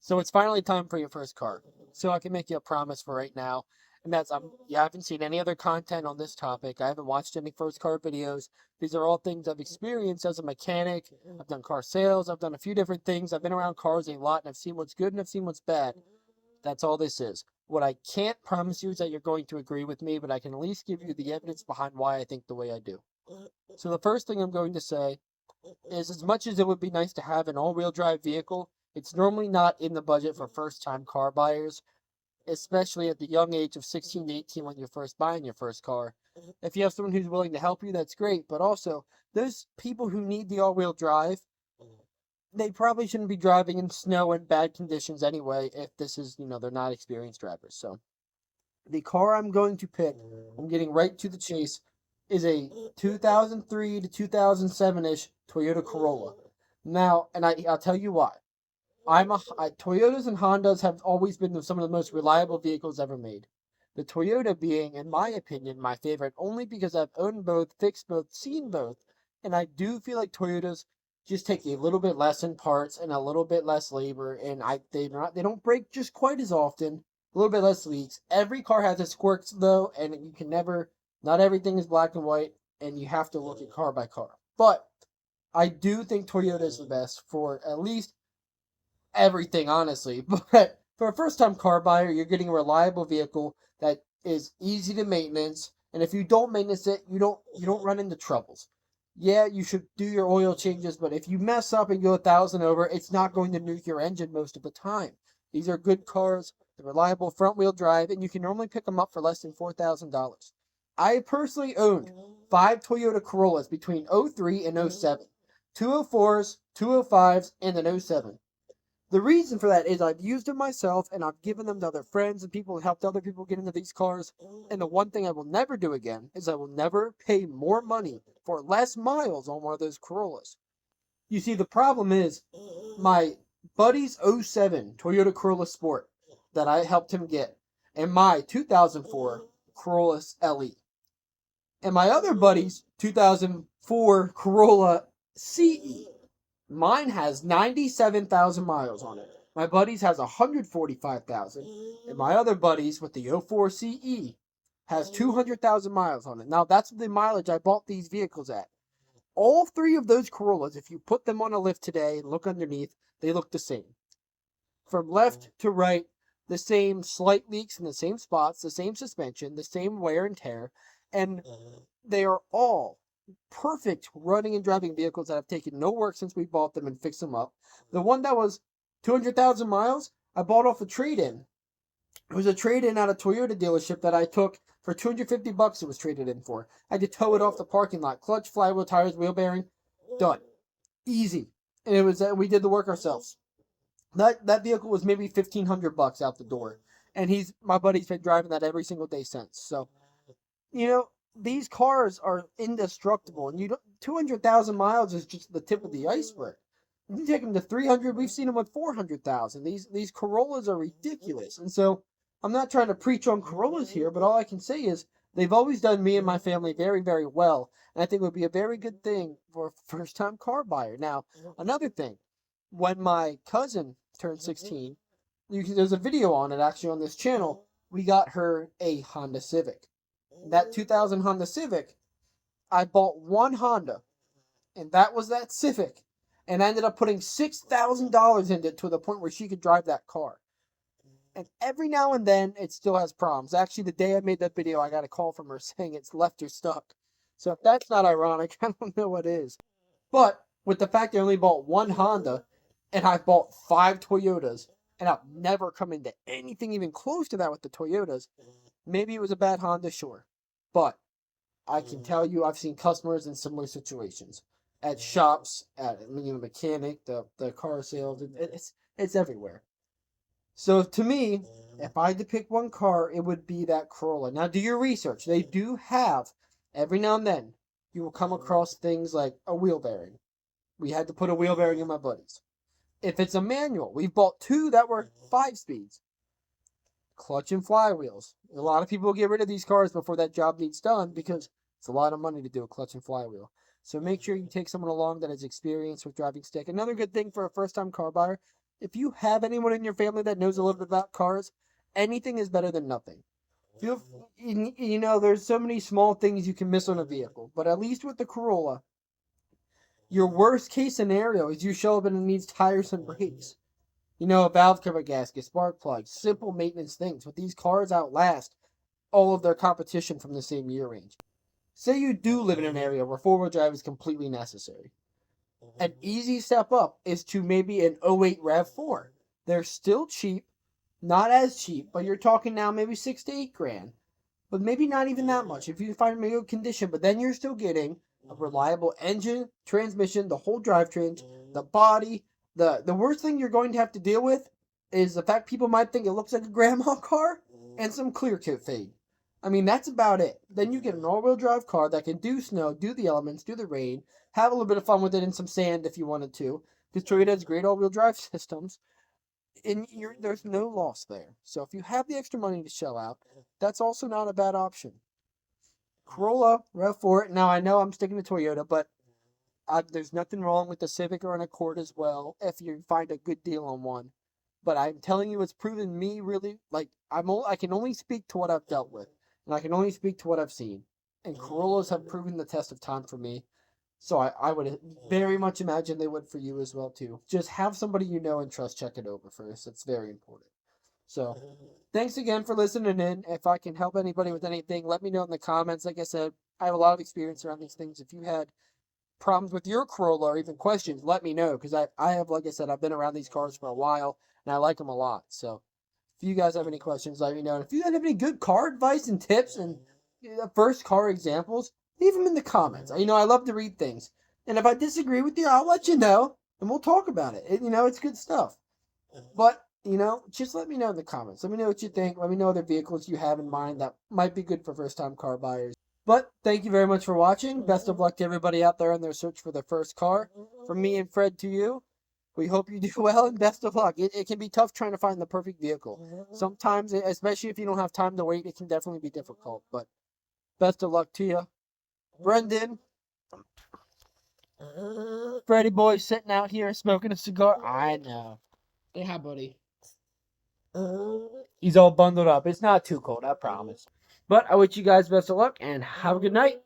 So it's finally time for your first car. So I can make you a promise for right now, and that's you haven't seen any other content on this topic. I haven't watched any first car videos. These are all things I've experienced as a mechanic. I've done car sales. I've done a few different things. I've been around cars a lot, and I've seen what's good and I've seen what's bad. That's all this is. What I can't promise you is that you're going to agree with me, but I can at least give you the evidence behind why I think the way I do. So the first thing I'm going to say is as much as it would be nice to have an all-wheel drive vehicle, it's normally not in the budget for first-time car buyers, especially at the young age of 16 to 18 when you're first buying your first car. If you have someone who's willing to help you, that's great, but also those people who need the all-wheel drive, they probably shouldn't be driving in snow and bad conditions anyway if this is, they're not experienced drivers. So the car I'm going to pick, I'm getting right to the chase, is a 2003 to 2007-ish Toyota Corolla. Now, and I'll tell you why. Toyotas and Hondas have always been some of the most reliable vehicles ever made. The Toyota being, in my opinion, my favorite only because I've owned both, fixed both, seen both, and I do feel like Toyotas just take a little bit less in parts and a little bit less labor, and they don't break just quite as often. A little bit less leaks. Every car has its quirks though, and you can never. Not everything is black and white, and you have to look at car by car. But I do think Toyota is the best for at least everything, honestly. But for a first time car buyer, you're getting a reliable vehicle that is easy to maintenance. And if you don't maintenance it, you don't run into troubles. Yeah, you should do your oil changes, but if you mess up and go 1,000 over, it's not going to nuke your engine most of the time. These are good cars, they're reliable front wheel drive, and you can normally pick them up for less than $4,000. I personally owned 5 Toyota Corollas between '03 and '07, 204s, 205s, and an '07. The reason for that is I've used them myself and I've given them to other friends and people and helped other people get into these cars. And the one thing I will never do again is I will never pay more money for less miles on one of those Corollas. You see, the problem is my buddy's '07 Toyota Corolla Sport that I helped him get and my 2004 Corolla LE and my other buddy's 2004 Corolla CE. Mine has 97,000 miles on it. My buddy's has 145,000. And my other buddy's with the '04 CE has 200,000 miles on it. Now, that's the mileage I bought these vehicles at. All three of those Corollas, if you put them on a lift today and look underneath, they look the same. From left to right, the same slight leaks in the same spots, the same suspension, the same wear and tear. And they are all perfect running and driving vehicles that have taken no work since we bought them and fixed them up. The one that was 200,000 miles, I bought off a trade-in. It was a trade-in at a Toyota dealership that I took for $250 it was traded in for. I had to tow it off the parking lot. Clutch, flywheel, tires, wheel bearing, done. Easy. And it was we did the work ourselves. That vehicle was maybe $1,500 out the door. And my buddy's been driving that every single day since. So these cars are indestructible, and 200,000 miles is just the tip of the iceberg. You can take them to 300. We've seen them with 400,000. These Corollas are ridiculous, and so I'm not trying to preach on Corollas here, but all I can say is they've always done me and my family very, very well, and I think it would be a very good thing for a first-time car buyer. Now, another thing, when my cousin turned 16, there's a video on it actually on this channel. We got her a Honda Civic. That 2000 Honda Civic, I bought one Honda, and that was that Civic, and I ended up putting $6,000 into it to the point where she could drive that car. And every now and then, it still has problems. Actually, the day I made that video, I got a call from her saying it's left her stuck. So if that's not ironic, I don't know what is. But with the fact I only bought one Honda, and I've bought 5 Toyotas, and I've never come into anything even close to that with the Toyotas, maybe it was a bad Honda, sure. But I can tell you I've seen customers in similar situations. At shops, at mechanic, the car sales, it's everywhere. So to me, if I had to pick one car, it would be that Corolla. Now do your research. They do have, every now and then, you will come across things like a wheel bearing. We had to put a wheel bearing in my buddies. If it's a manual, we've bought 2 that were 5 speeds. Clutch and flywheels. A lot of people get rid of these cars before that job needs done because it's a lot of money to do a clutch and flywheel. So make sure you take someone along that has experience with driving stick. Another good thing for a first-time car buyer, if you have anyone in your family that knows a little bit about cars, anything is better than nothing. Feel, you know, there's so many small things you can miss on a vehicle, but at least with the Corolla, your worst case scenario is you show up and it needs tires and brakes. You know, a valve cover gasket, spark plugs, simple maintenance things. But these cars outlast all of their competition from the same year range. Say you do live in an area where four-wheel drive is completely necessary. An easy step up is to maybe an '08 RAV4. They're still cheap, not as cheap, but you're talking now maybe 6 to 8 grand. But maybe not even that much if you find them in good condition. But then you're still getting a reliable engine, transmission, the whole drivetrain, the body. The worst thing you're going to have to deal with is the fact people might think it looks like a grandma car and some clear coat fade. I mean, that's about it. Then you get an all-wheel drive car that can do snow, do the elements, do the rain, have a little bit of fun with it in some sand if you wanted to. Because Toyota has great all-wheel drive systems, and there's no loss there. So if you have the extra money to shell out, that's also not a bad option. Corolla, RAV4. Now I know I'm sticking to Toyota, but there's nothing wrong with the Civic or an Accord as well if you find a good deal on one. But I'm telling you, it's proven me really like I can only speak to what I've dealt with, and I can only speak to what I've seen. And Corollas have proven the test of time for me. So I would very much imagine they would for you as well too. Just have somebody you know and trust check it over first. It's very important. So thanks again for listening in. If I can help anybody with anything, let me know in the comments. Like I said, I have a lot of experience around these things. If you had problems with your Corolla or even questions, let me know. Because I have, like I said, I've been around these cars for a while and I like them a lot. So if you guys have any questions, let me know. And if you guys have any good car advice and tips and first car examples, leave them in the comments. You know, I love to read things. And if I disagree with you, I'll let you know and we'll talk about it. You know, it's good stuff. But, you know, just let me know in the comments. Let me know what you think. Let me know other vehicles you have in mind that might be good for first time car buyers. But thank you very much for watching. Best of luck to everybody out there in their search for their first car. From me and Fred to you, we hope you do well and best of luck. It can be tough trying to find the perfect vehicle. Sometimes, especially if you don't have time to wait, it can definitely be difficult. But best of luck to you. Brendan, Freddie boy sitting out here smoking a cigar. I know. Say hi, buddy. He's all bundled up. It's not too cold, I promise. But I wish you guys best of luck and have a good night.